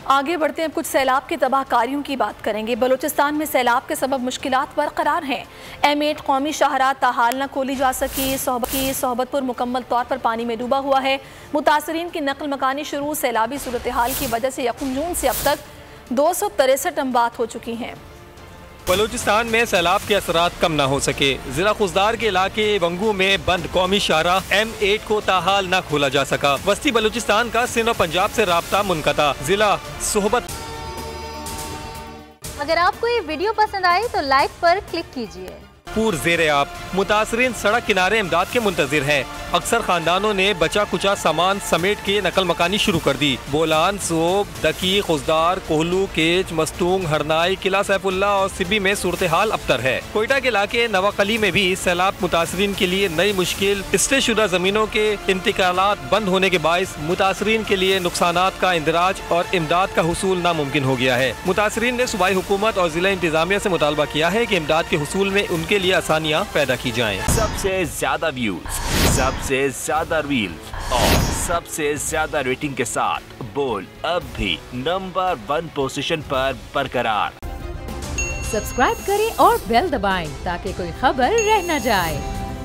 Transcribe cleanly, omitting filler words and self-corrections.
आगे बढ़ते हैं, कुछ सैलाब की तबाहकारियों की बात करेंगे। बलूचिस्तान में सैलाब के सबब मुश्किलात बरकरार हैं। M8 कौमी शाहराह ताहाल न खोली जा सकी। सोहबतपुर मुकम्मल तौर पर पानी में डूबा हुआ है। मुतासरीन की नकल मकानी शुरू। सैलाबी सूरत हाल की वजह से 1 जून से अब तक 263 अमवात हो चुकी हैं। बलूचिस्तान में सैलाब के असरात कम न हो सके। जिला खुजदार के इलाके वंगू में बंद कौमी शाहराह M8 को ताहाल न खोला जा सका। वस्ती बलूचिस्तान का सिंध और पंजाब से राब्ता मुनक़ता। जिला सोहबत। अगर आपको ये वीडियो पसंद आई तो लाइक पर क्लिक कीजिए। पूर ज़ेरे आप मुतासरीन सड़क किनारे इमदाद के मुंतजिर हैं। अक्सर खानदानों ने बचा कुचा सामान समेट के नकल मकानी शुरू कर दी। बोलान, सोब, दकी, खुजदार, कोहलू, केच, मस्तूंग, हरनाई, किला सैफुल्ला और सिबी में सूरत हाल अबतर है। कोयटा के इलाके नवाकली में भी सैलाब मुतासरीन के लिए नई मुश्किल। इससे शुदा जमीनों के इंतकालात बंद होने के बायस मुतासरीन के लिए नुकसानात का इंदराज और इमदाद का हुसूल नामुमकिन हो गया है। मुतासरीन ने सूबाई हुकूमत और जिला इंतजामिया से मुतालबा किया है कि इमदाद के हुसूल में उनके लिए आसानियाँ पैदा की जाएं। सबसे ज्यादा व्यूज, सबसे ज्यादा रील्स और सबसे ज्यादा रेटिंग के साथ बोल अब भी नंबर 1 पोजीशन पर बरकरार। सब्सक्राइब करें और बेल दबाएं ताकि कोई खबर रह न जाए।